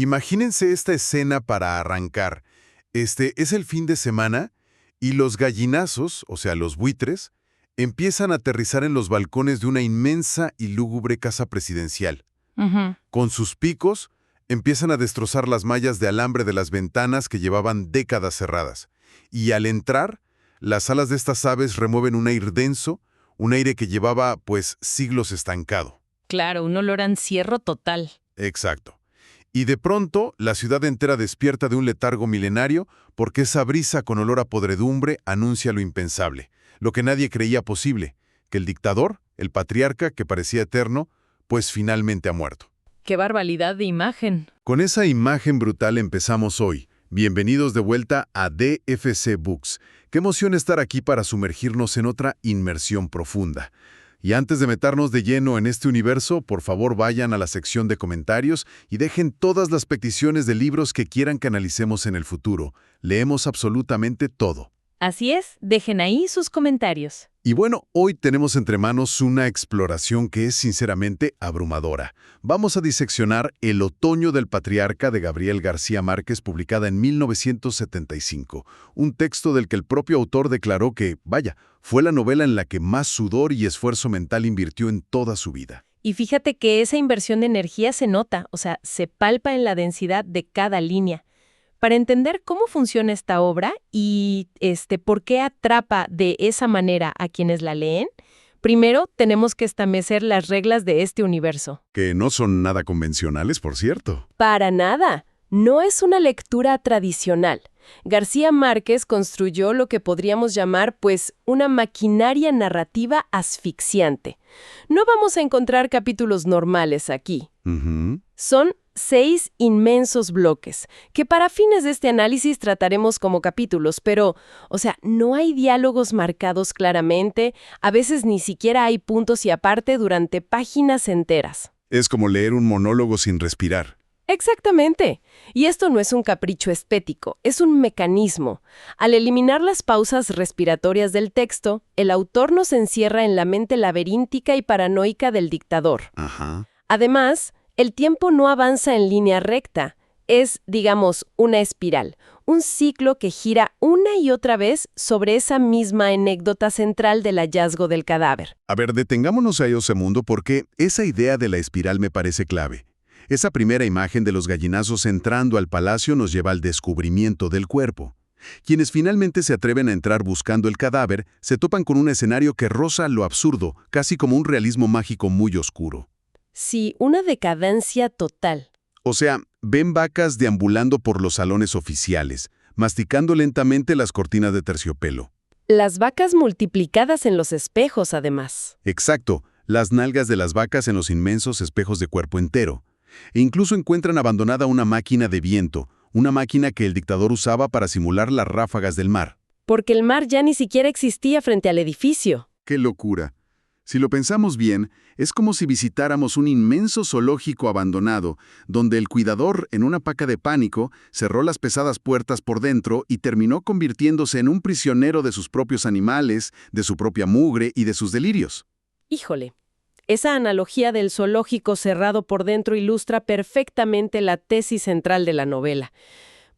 Imagínense esta escena para arrancar. Es el fin de semana y los gallinazos, o sea, los buitres, empiezan a aterrizar en los balcones de una inmensa y lúgubre casa presidencial. Ujú. Con sus picos, empiezan a destrozar las mallas de alambre de las ventanas que llevaban décadas cerradas. Y al entrar, las alas de estas aves remueven un aire denso, un aire que llevaba, pues, siglos estancado. Claro, un olor a encierro total. Exacto. Y de pronto, la ciudad entera despierta de un letargo milenario porque esa brisa con olor a podredumbre anuncia lo impensable, lo que nadie creía posible, que el dictador, el patriarca que parecía eterno, pues finalmente ha muerto. ¡Qué barbaridad de imagen! Con esa imagen brutal empezamos hoy. Bienvenidos de vuelta a DFC Books. Qué emoción estar aquí para sumergirnos en otra inmersión profunda. Y antes de meternos de lleno en este universo, por favor vayan a la sección de comentarios y dejen todas las peticiones de libros que quieran que analicemos en el futuro. Leemos absolutamente todo. Así es, dejen ahí sus comentarios. Y bueno, hoy tenemos entre manos una exploración que es sinceramente abrumadora. Vamos a diseccionar El otoño del patriarca de Gabriel García Márquez, publicada en 1975. Un texto del que el propio autor declaró que, vaya, fue la novela en la que más sudor y esfuerzo mental invirtió en toda su vida. Y fíjate que esa inversión de energía se nota, o sea, se palpa en la densidad de cada línea. Para entender cómo funciona esta obra y por qué atrapa de esa manera a quienes la leen, primero tenemos que establecer las reglas de este universo. Que no son nada convencionales, por cierto. Para nada. No es una lectura tradicional. García Márquez construyó lo que podríamos llamar, pues, una maquinaria narrativa asfixiante. No vamos a encontrar capítulos normales aquí. Son 6 inmensos bloques, que para fines de este análisis trataremos como capítulos, pero, o sea, no hay diálogos marcados claramente, a veces ni siquiera hay puntos y aparte durante páginas enteras. Es como leer un monólogo sin respirar. Exactamente. Y esto no es un capricho estético, es un mecanismo. Al eliminar las pausas respiratorias del texto, el autor nos encierra en la mente laberíntica y paranoica del dictador. Ajá. Además, el tiempo no avanza en línea recta. Es, digamos, una espiral, un ciclo que gira una y otra vez sobre esa misma anécdota central del hallazgo del cadáver. A ver, detengámonos ahí un segundo porque esa idea de la espiral me parece clave. Esa primera imagen de los gallinazos entrando al palacio nos lleva al descubrimiento del cuerpo. Quienes finalmente se atreven a entrar buscando el cadáver se topan con un escenario que roza lo absurdo, casi como un realismo mágico muy oscuro. Sí, una decadencia total. O sea, ven vacas deambulando por los salones oficiales, masticando lentamente las cortinas de terciopelo. Las vacas multiplicadas en los espejos, además. Exacto, las nalgas de las vacas en los inmensos espejos de cuerpo entero. E incluso encuentran abandonada una máquina de viento, una máquina que el dictador usaba para simular las ráfagas del mar. Porque el mar ya ni siquiera existía frente al edificio. ¡Qué locura! Si lo pensamos bien, es como si visitáramos un inmenso zoológico abandonado, donde el cuidador, en una paca de pánico, cerró las pesadas puertas por dentro y terminó convirtiéndose en un prisionero de sus propios animales, de su propia mugre y de sus delirios. Híjole. Esa analogía del zoológico cerrado por dentro ilustra perfectamente la tesis central de la novela.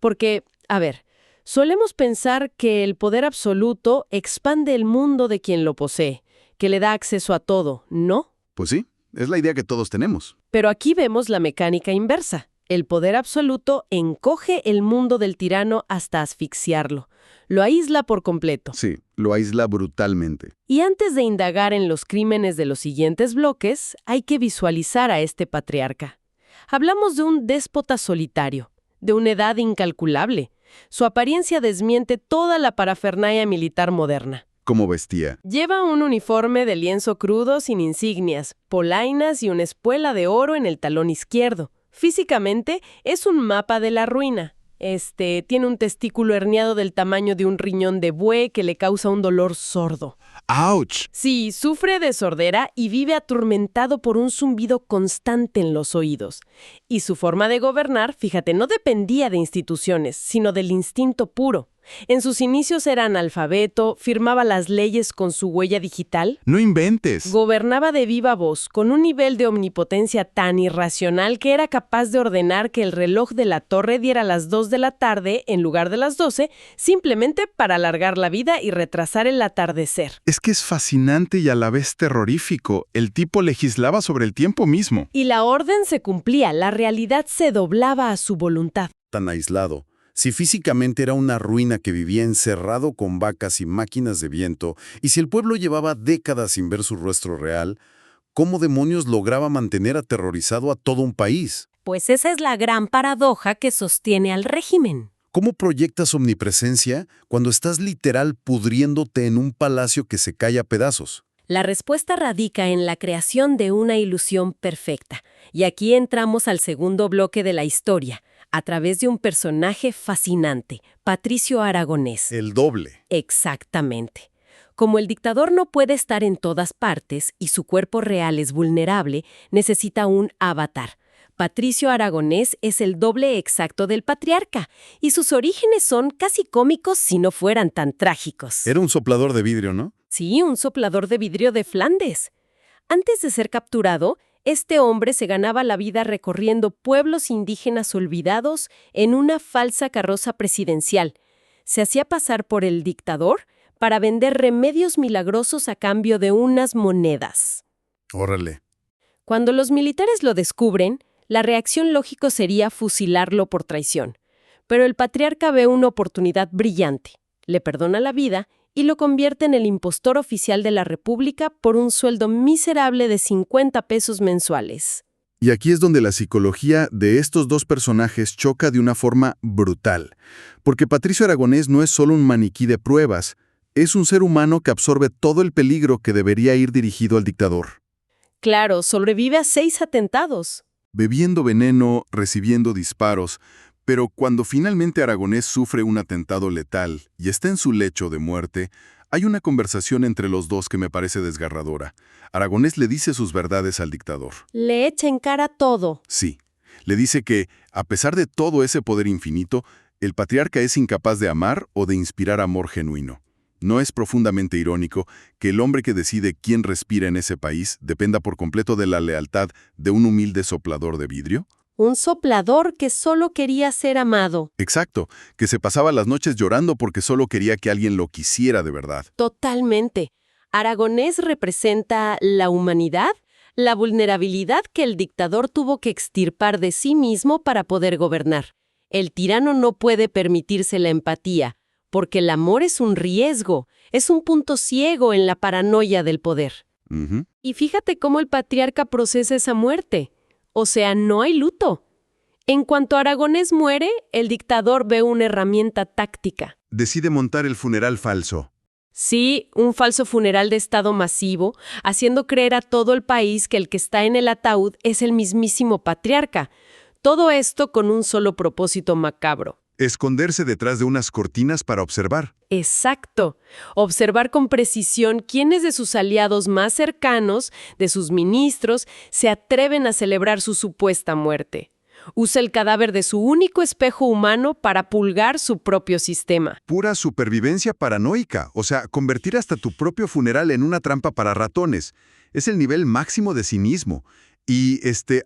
Porque, a ver, solemos pensar que el poder absoluto expande el mundo de quien lo posee, que le da acceso a todo, ¿no? Pues sí, es la idea que todos tenemos. Pero aquí vemos la mecánica inversa. El poder absoluto encoge el mundo del tirano hasta asfixiarlo. Lo aísla por completo. Sí, lo aísla brutalmente. Y antes de indagar en los crímenes de los siguientes bloques, hay que visualizar a este patriarca. Hablamos de un déspota solitario, de una edad incalculable. Su apariencia desmiente toda la parafernalia militar moderna. ¿Cómo vestía? Lleva un uniforme de lienzo crudo sin insignias, polainas y una espuela de oro en el talón izquierdo. Físicamente es un mapa de la ruina. Tiene un testículo herniado del tamaño de un riñón de buey que le causa un dolor sordo. ¡Auch! Sí, sufre de sordera y vive atormentado por un zumbido constante en los oídos. Y su forma de gobernar, fíjate, no dependía de instituciones, sino del instinto puro. En sus inicios era analfabeto, firmaba las leyes con su huella digital. No inventes. Gobernaba de viva voz, con un nivel de omnipotencia tan irracional que era capaz de ordenar que el reloj de la torre diera las 2 de la tarde en lugar de las 12, simplemente para alargar la vida y retrasar el atardecer. Es que es fascinante y a la vez terrorífico. El tipo legislaba sobre el tiempo mismo. Y la orden se cumplía, la realidad se doblaba a su voluntad. Tan aislado. Si físicamente era una ruina que vivía encerrado con vacas y máquinas de viento, y si el pueblo llevaba décadas sin ver su rostro real, ¿cómo demonios lograba mantener aterrorizado a todo un país? Pues esa es la gran paradoja que sostiene al régimen. ¿Cómo proyectas omnipresencia cuando estás literal pudriéndote en un palacio que se cae a pedazos? La respuesta radica en la creación de una ilusión perfecta. Y aquí entramos al segundo bloque de la historia, a través de un personaje fascinante, Patricio Aragonés. El doble. Exactamente. Como el dictador no puede estar en todas partes y su cuerpo real es vulnerable, necesita un avatar. Patricio Aragonés es el doble exacto del patriarca, y sus orígenes son casi cómicos si no fueran tan trágicos. Era un soplador de vidrio, ¿no? Sí, un soplador de vidrio de Flandes. Antes de ser capturado, este hombre se ganaba la vida recorriendo pueblos indígenas olvidados en una falsa carroza presidencial. Se hacía pasar por el dictador para vender remedios milagrosos a cambio de unas monedas. Órale. Cuando los militares lo descubren, la reacción lógica sería fusilarlo por traición. Pero el patriarca ve una oportunidad brillante, le perdona la vida y lo convierte en el impostor oficial de la República por un sueldo miserable de 50 pesos mensuales. Y aquí es donde la psicología de estos dos personajes choca de una forma brutal. Porque Patricio Aragonés no es solo un maniquí de pruebas, es un ser humano que absorbe todo el peligro que debería ir dirigido al dictador. Claro, sobrevive a 6 atentados. Bebiendo veneno, recibiendo disparos, pero cuando finalmente Aragonés sufre un atentado letal y está en su lecho de muerte, hay una conversación entre los dos que me parece desgarradora. Aragonés le dice sus verdades al dictador. Le echa en cara todo. Sí, le dice que, a pesar de todo ese poder infinito, el patriarca es incapaz de amar o de inspirar amor genuino. ¿No es profundamente irónico que el hombre que decide quién respira en ese país dependa por completo de la lealtad de un humilde soplador de vidrio? Un soplador que solo quería ser amado. Exacto, que se pasaba las noches llorando porque solo quería que alguien lo quisiera de verdad. Totalmente. Aragonés representa la humanidad, la vulnerabilidad que el dictador tuvo que extirpar de sí mismo para poder gobernar. El tirano no puede permitirse la empatía, porque el amor es un riesgo, es un punto ciego en la paranoia del poder. Y fíjate cómo el patriarca procesa esa muerte. O sea, no hay luto. En cuanto Aragonés muere, el dictador ve una herramienta táctica. Decide montar el funeral falso. Sí, un falso funeral de Estado masivo, haciendo creer a todo el país que el que está en el ataúd es el mismísimo patriarca. Todo esto con un solo propósito macabro. Esconderse detrás de unas cortinas para observar. Exacto. Observar con precisión quiénes de sus aliados más cercanos, de sus ministros, se atreven a celebrar su supuesta muerte. Usa el cadáver de su único espejo humano para pulgar su propio sistema. Pura supervivencia paranoica, o sea, convertir hasta tu propio funeral en una trampa para ratones. Es el nivel máximo de cinismo. Y,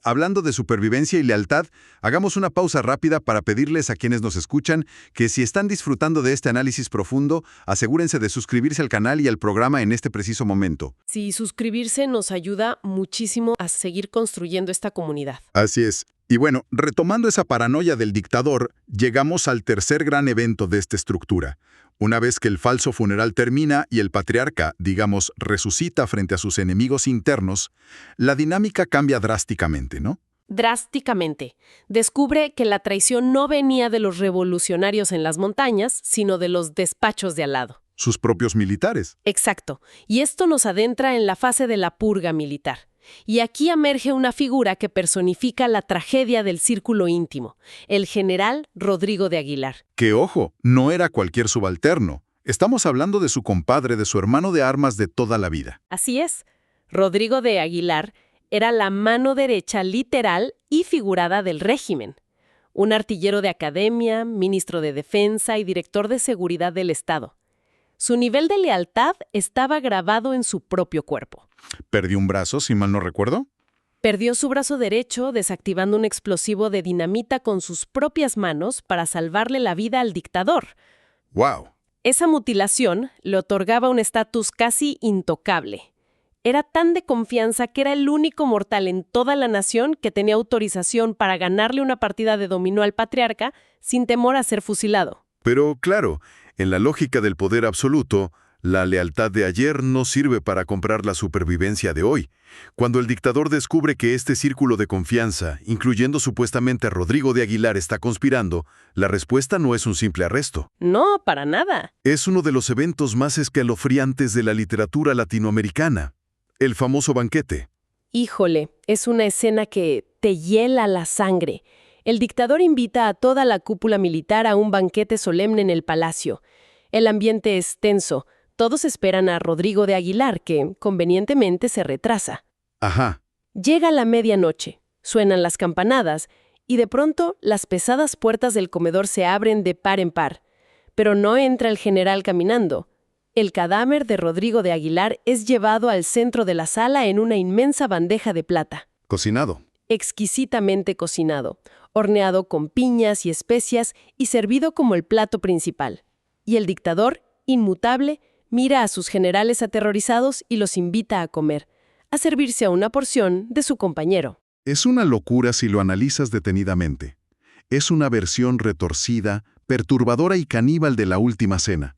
hablando de supervivencia y lealtad, hagamos una pausa rápida para pedirles a quienes nos escuchan que si están disfrutando de este análisis profundo, asegúrense de suscribirse al canal y al programa en este preciso momento. Sí, suscribirse nos ayuda muchísimo a seguir construyendo esta comunidad. Así es. Y bueno, retomando esa paranoia del dictador, llegamos al tercer gran evento de esta estructura. Una vez que el falso funeral termina y el patriarca, digamos, resucita frente a sus enemigos internos, la dinámica cambia drásticamente, ¿no? Drásticamente. Descubre que la traición no venía de los revolucionarios en las montañas, sino de los despachos de al lado. Sus propios militares. Exacto. Y esto nos adentra en la fase de la purga militar. Y aquí emerge una figura que personifica la tragedia del círculo íntimo, el general Rodrigo de Aguilar. Que, ojo, no era cualquier subalterno. Estamos hablando de su compadre, de su hermano de armas de toda la vida. Así es. Rodrigo de Aguilar era la mano derecha literal y figurada del régimen. un artillero de academia, ministro de Defensa y director de Seguridad del Estado. Su nivel de lealtad estaba grabado en su propio cuerpo. ¿Perdió un brazo, si mal no recuerdo? Perdió su brazo derecho desactivando un explosivo de dinamita con sus propias manos para salvarle la vida al dictador. ¡Wow! Esa mutilación le otorgaba un estatus casi intocable. Era tan de confianza que era el único mortal en toda la nación que tenía autorización para ganarle una partida de dominó al patriarca sin temor a ser fusilado. Pero claro, en la lógica del poder absoluto, la lealtad de ayer no sirve para comprar la supervivencia de hoy. Cuando el dictador descubre que este círculo de confianza, incluyendo supuestamente a Rodrigo de Aguilar, está conspirando, la respuesta no es un simple arresto. No, para nada. Es uno de los eventos más escalofriantes de la literatura latinoamericana. El famoso banquete. Híjole, es una escena que te hiela la sangre. El dictador invita a toda la cúpula militar a un banquete solemne en el palacio. El ambiente es tenso. Todos esperan a Rodrigo de Aguilar, que convenientemente se retrasa. Ajá. Llega la medianoche, suenan las campanadas y de pronto las pesadas puertas del comedor se abren de par en par. Pero no entra el general caminando. El cadáver de Rodrigo de Aguilar es llevado al centro de la sala en una inmensa bandeja de plata. Cocinado. Exquisitamente cocinado, horneado con piñas y especias y servido como el plato principal. Y el dictador, inmutable, mira a sus generales aterrorizados y los invita a comer, a servirse a una porción de su compañero. Es una locura si lo analizas detenidamente. Es una versión retorcida, perturbadora y caníbal de la última cena.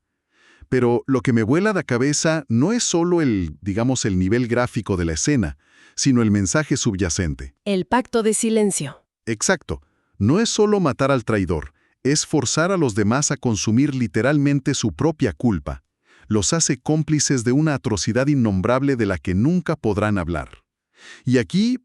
Pero lo que me vuela la cabeza no es solo el nivel gráfico de la escena, sino el mensaje subyacente. El pacto de silencio. Exacto. No es solo matar al traidor, es forzar a los demás a consumir literalmente su propia culpa. Los hace cómplices de una atrocidad innombrable de la que nunca podrán hablar. Y aquí,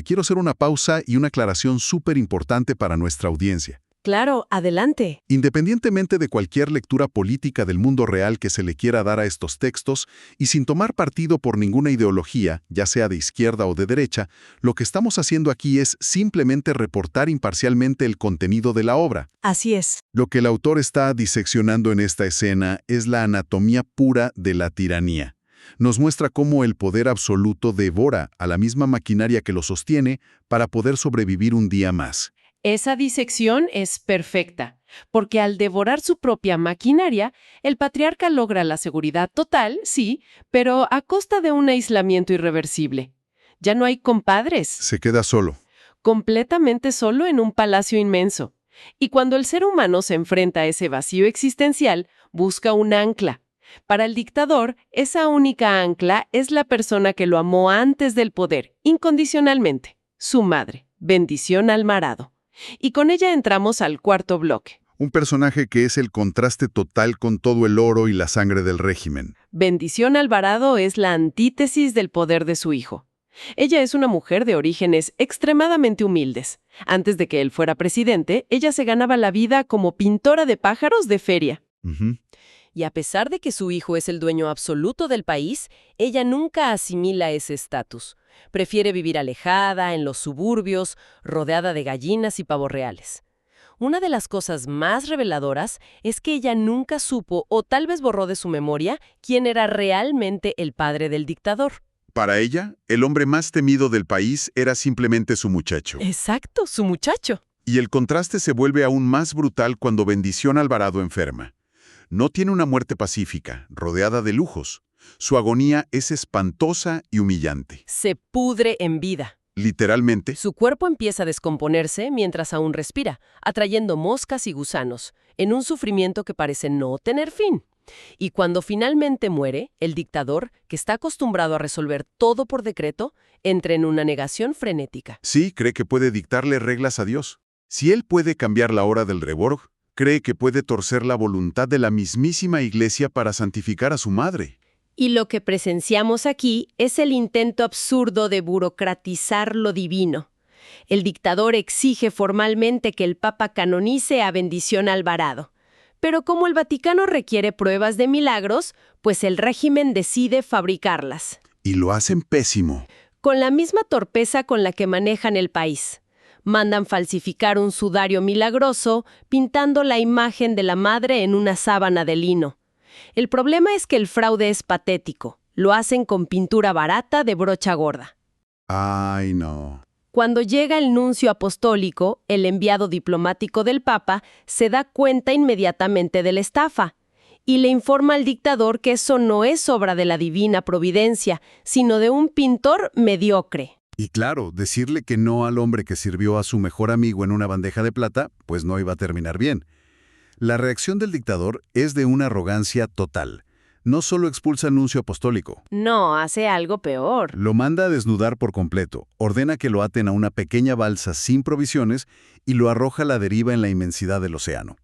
quiero hacer una pausa y una aclaración súper importante para nuestra audiencia. Claro, adelante. Independientemente de cualquier lectura política del mundo real que se le quiera dar a estos textos, y sin tomar partido por ninguna ideología, ya sea de izquierda o de derecha, lo que estamos haciendo aquí es simplemente reportar imparcialmente el contenido de la obra. Así es. Lo que el autor está diseccionando en esta escena es la anatomía pura de la tiranía. Nos muestra cómo el poder absoluto devora a la misma maquinaria que lo sostiene para poder sobrevivir un día más. Esa disección es perfecta, porque al devorar su propia maquinaria, el patriarca logra la seguridad total, sí, pero a costa de un aislamiento irreversible. Ya no hay compadres. Se queda solo. Completamente solo en un palacio inmenso. Y cuando el ser humano se enfrenta a ese vacío existencial, busca un ancla. Para el dictador, esa única ancla es la persona que lo amó antes del poder, incondicionalmente, su madre, Bendición Alvarado. Y con ella entramos al cuarto bloque. Un personaje que es el contraste total con todo el oro y la sangre del régimen. Bendición Alvarado es la antítesis del poder de su hijo. Ella es una mujer de orígenes extremadamente humildes. Antes de que él fuera presidente, ella se ganaba la vida como pintora de pájaros de feria. Y a pesar de que su hijo es el dueño absoluto del país, ella nunca asimila ese estatus. Prefiere vivir alejada, en los suburbios, rodeada de gallinas y pavos reales. Una de las cosas más reveladoras es que ella nunca supo, o tal vez borró de su memoria, quién era realmente el padre del dictador. Para ella, el hombre más temido del país era simplemente su muchacho. Exacto, su muchacho. Y el contraste se vuelve aún más brutal cuando Bendición Alvarado enferma. No tiene una muerte pacífica, rodeada de lujos. Su agonía es espantosa y humillante. Se pudre en vida. Literalmente. Su cuerpo empieza a descomponerse mientras aún respira, atrayendo moscas y gusanos, en un sufrimiento que parece no tener fin. Y cuando finalmente muere, el dictador, que está acostumbrado a resolver todo por decreto, entra en una negación frenética. Sí, cree que puede dictarle reglas a Dios. Si él puede cambiar la hora del reborg, cree que puede torcer la voluntad de la mismísima Iglesia para santificar a su madre. Y lo que presenciamos aquí es el intento absurdo de burocratizar lo divino. El dictador exige formalmente que el Papa canonice a Bendición Alvarado. Pero como el Vaticano requiere pruebas de milagros, pues el régimen decide fabricarlas. Y lo hacen pésimo. Con la misma torpeza con la que manejan el país. Mandan falsificar un sudario milagroso, pintando la imagen de la madre en una sábana de lino. El problema es que el fraude es patético. Lo hacen con pintura barata de brocha gorda. Ay, no. Cuando llega el nuncio apostólico, el enviado diplomático del Papa se da cuenta inmediatamente de la estafa y le informa al dictador que eso no es obra de la divina providencia, sino de un pintor mediocre. Y claro, decirle que no al hombre que sirvió a su mejor amigo en una bandeja de plata, pues no iba a terminar bien. La reacción del dictador es de una arrogancia total. No solo expulsa al nuncio apostólico. No, hace algo peor. Lo manda a desnudar por completo, ordena que lo aten a una pequeña balsa sin provisiones y lo arroja a la deriva en la inmensidad del océano.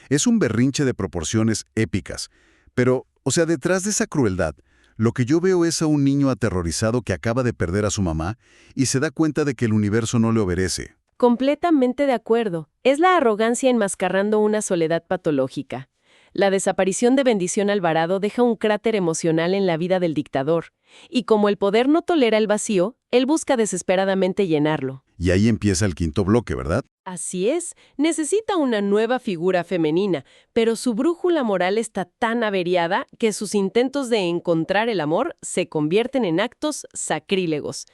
Es un berrinche de proporciones épicas. Pero, detrás de esa crueldad, lo que yo veo es a un niño aterrorizado que acaba de perder a su mamá y se da cuenta de que el universo no le obedece. Completamente de acuerdo. Es la arrogancia enmascarando una soledad patológica. La desaparición de Bendición Alvarado deja un cráter emocional en la vida del dictador, y como el poder no tolera el vacío, él busca desesperadamente llenarlo. Y ahí empieza el quinto bloque, ¿verdad? Así es, necesita una nueva figura femenina, pero su brújula moral está tan averiada que sus intentos de encontrar el amor se convierten en actos sacrílegos.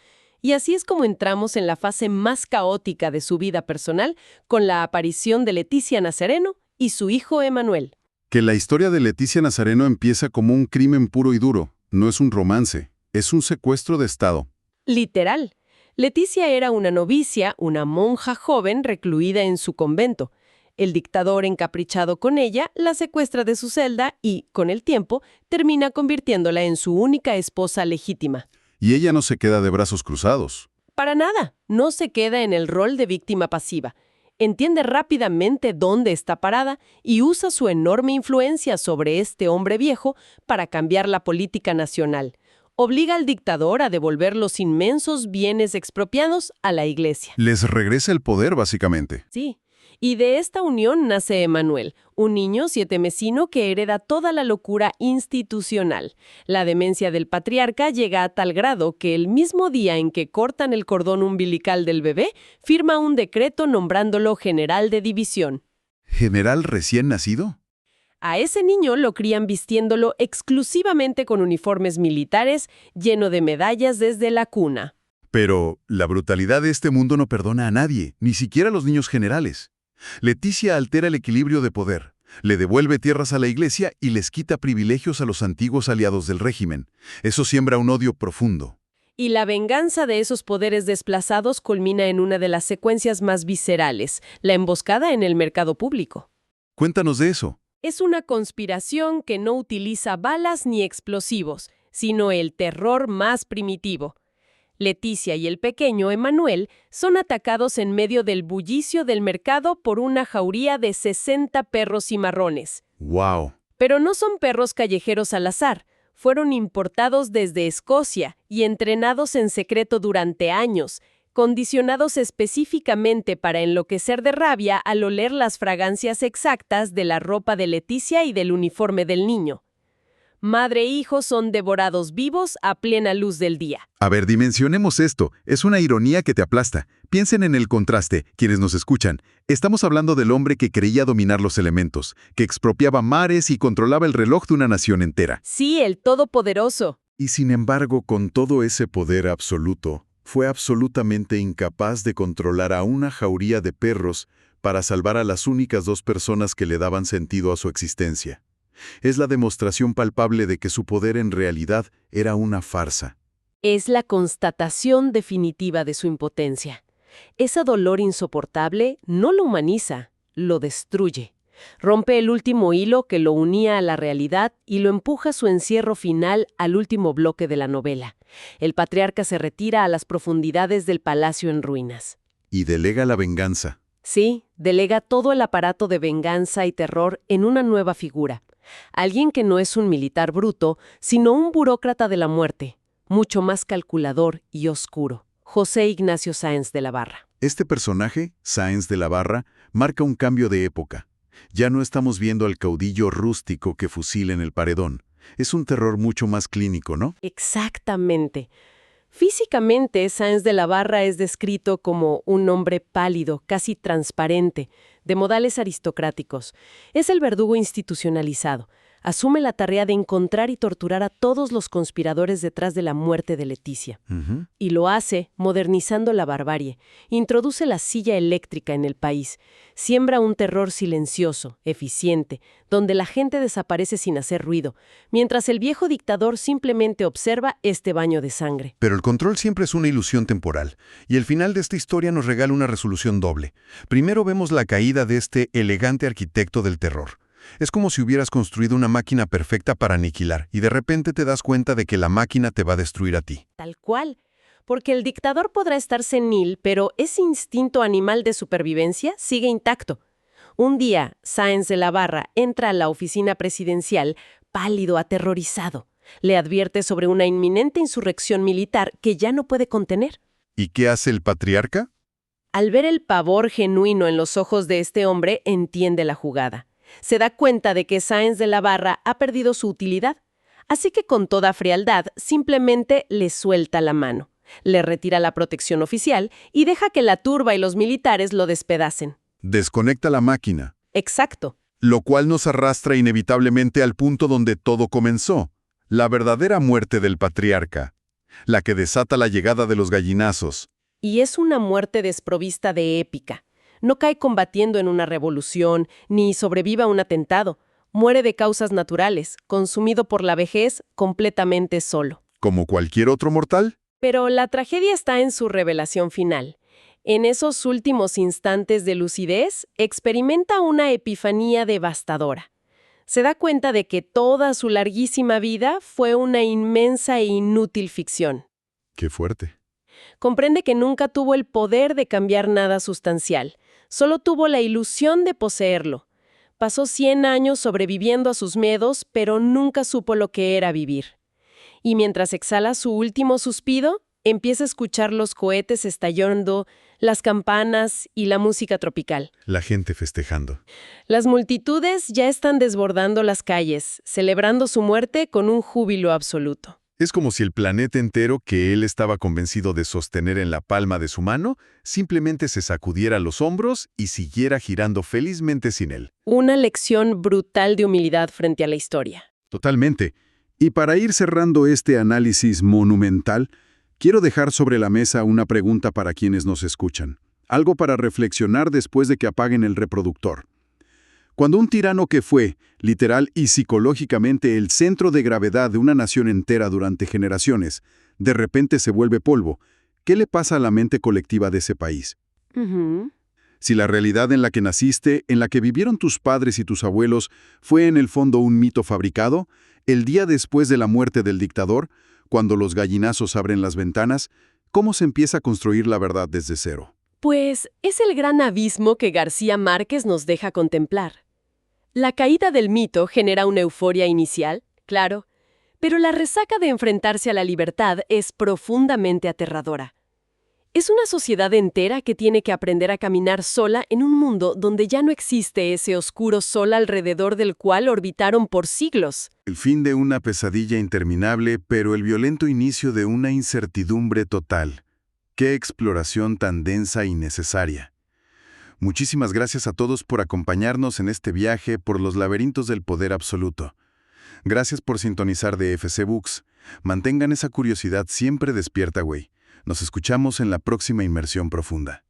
Y así es como entramos en la fase más caótica de su vida personal, con la aparición de Leticia Nazareno y su hijo Emanuel. Que la historia de Leticia Nazareno empieza como un crimen puro y duro. No es un romance, es un secuestro de Estado. Literal. Leticia era una novicia, una monja joven recluida en su convento. El dictador, encaprichado con ella, la secuestra de su celda y, con el tiempo, termina convirtiéndola en su única esposa legítima. Y ella no se queda de brazos cruzados. Para nada, no se queda en el rol de víctima pasiva. Entiende rápidamente dónde está parada y usa su enorme influencia sobre este hombre viejo para cambiar la política nacional. Obliga al dictador a devolver los inmensos bienes expropiados a la Iglesia. Les regresa el poder, básicamente. Sí. Y de esta unión nace Emanuel, un niño sietemesino que hereda toda la locura institucional. La demencia del patriarca llega a tal grado que el mismo día en que cortan el cordón umbilical del bebé, firma un decreto nombrándolo general de división. ¿General recién nacido? A ese niño lo crían vistiéndolo exclusivamente con uniformes militares, lleno de medallas desde la cuna. Pero la brutalidad de este mundo no perdona a nadie, ni siquiera a los niños generales. Leticia altera el equilibrio de poder, le devuelve tierras a la Iglesia y les quita privilegios a los antiguos aliados del régimen. Eso siembra un odio profundo. Y la venganza de esos poderes desplazados culmina en una de las secuencias más viscerales, la emboscada en el mercado público. Cuéntanos de eso. Es una conspiración que no utiliza balas ni explosivos, sino el terror más primitivo. Leticia y el pequeño Emanuel son atacados en medio del bullicio del mercado por una jauría de 60 perros cimarrones. ¡Wow! Pero no son perros callejeros al azar. Fueron importados desde Escocia y entrenados en secreto durante años, condicionados específicamente para enloquecer de rabia al oler las fragancias exactas de la ropa de Leticia y del uniforme del niño. Madre e hijo son devorados vivos a plena luz del día. A ver, dimensionemos esto. Es una ironía que te aplasta. Piensen en el contraste, quienes nos escuchan. Estamos hablando del hombre que creía dominar los elementos, que expropiaba mares y controlaba el reloj de una nación entera. Sí, el Todopoderoso. Y sin embargo, con todo ese poder absoluto, fue absolutamente incapaz de controlar a una jauría de perros para salvar a las únicas dos personas que le daban sentido a su existencia. Es la demostración palpable de que su poder en realidad era una farsa. Es la constatación definitiva de su impotencia. Ese dolor insoportable no lo humaniza, lo destruye. Rompe el último hilo que lo unía a la realidad y lo empuja a su encierro final al último bloque de la novela. El patriarca se retira a las profundidades del palacio en ruinas. Y delega la venganza. Sí, delega todo el aparato de venganza y terror en una nueva figura. Alguien que no es un militar bruto, sino un burócrata de la muerte, mucho más calculador y oscuro. José Ignacio Sáenz de la Barra. Este personaje, Sáenz de la Barra, marca un cambio de época. Ya no estamos viendo al caudillo rústico que fusila en el paredón. Es un terror mucho más clínico, ¿no? Exactamente. Físicamente, Sáenz de la Barra es descrito como un hombre pálido, casi transparente, de modales aristocráticos. Es el verdugo institucionalizado. Asume la tarea de encontrar y torturar a todos los conspiradores detrás de la muerte de Leticia. Y lo hace modernizando la barbarie. Introduce la silla eléctrica en el país. Siembra un terror silencioso, eficiente, donde la gente desaparece sin hacer ruido, mientras el viejo dictador simplemente observa este baño de sangre. Pero el control siempre es una ilusión temporal, y el final de esta historia nos regala una resolución doble. Primero vemos la caída de este elegante arquitecto del terror. Es como si hubieras construido una máquina perfecta para aniquilar, y de repente te das cuenta de que la máquina te va a destruir a ti. Tal cual. Porque el dictador podrá estar senil, pero ese instinto animal de supervivencia sigue intacto. Un día, Sáenz de la Barra entra a la oficina presidencial, pálido, aterrorizado. Le advierte sobre una inminente insurrección militar que ya no puede contener. ¿Y qué hace el patriarca? Al ver el pavor genuino en los ojos de este hombre, entiende la jugada. Se da cuenta de que Sáenz de la Barra ha perdido su utilidad. Así que con toda frialdad, simplemente le suelta la mano. Le retira la protección oficial y deja que la turba y los militares lo despedacen. Desconecta la máquina. Exacto. Lo cual nos arrastra inevitablemente al punto donde todo comenzó. La verdadera muerte del patriarca. La que desata la llegada de los gallinazos. Y es una muerte desprovista de épica. No cae combatiendo en una revolución, ni sobrevive a un atentado. Muere de causas naturales, consumido por la vejez, completamente solo. ¿Como cualquier otro mortal? Pero la tragedia está en su revelación final. En esos últimos instantes de lucidez, experimenta una epifanía devastadora. Se da cuenta de que toda su larguísima vida fue una inmensa e inútil ficción. ¡Qué fuerte! Comprende que nunca tuvo el poder de cambiar nada sustancial. Solo tuvo la ilusión de poseerlo. Pasó 100 años sobreviviendo a sus miedos, pero nunca supo lo que era vivir. Y mientras exhala su último suspiro, empieza a escuchar los cohetes estallando, las campanas y la música tropical. La gente festejando. Las multitudes ya están desbordando las calles, celebrando su muerte con un júbilo absoluto. Es como si el planeta entero que él estaba convencido de sostener en la palma de su mano, simplemente se sacudiera los hombros y siguiera girando felizmente sin él. Una lección brutal de humildad frente a la historia. Totalmente. Y para ir cerrando este análisis monumental, quiero dejar sobre la mesa una pregunta para quienes nos escuchan. Algo para reflexionar después de que apaguen el reproductor. Cuando un tirano que fue, literal y psicológicamente, el centro de gravedad de una nación entera durante generaciones, de repente se vuelve polvo, ¿qué le pasa a la mente colectiva de ese país? Si la realidad en la que naciste, en la que vivieron tus padres y tus abuelos, fue en el fondo un mito fabricado, el día después de la muerte del dictador, cuando los gallinazos abren las ventanas, ¿cómo se empieza a construir la verdad desde cero? Pues es el gran abismo que García Márquez nos deja contemplar. La caída del mito genera una euforia inicial, claro, pero la resaca de enfrentarse a la libertad es profundamente aterradora. Es una sociedad entera que tiene que aprender a caminar sola en un mundo donde ya no existe ese oscuro sol alrededor del cual orbitaron por siglos. El fin de una pesadilla interminable, pero el violento inicio de una incertidumbre total. ¡Qué exploración tan densa y necesaria! Muchísimas gracias a todos por acompañarnos en este viaje por los laberintos del poder absoluto. Gracias por sintonizar DFC Books. Mantengan esa curiosidad siempre despierta, güey. Nos escuchamos en la próxima inmersión profunda.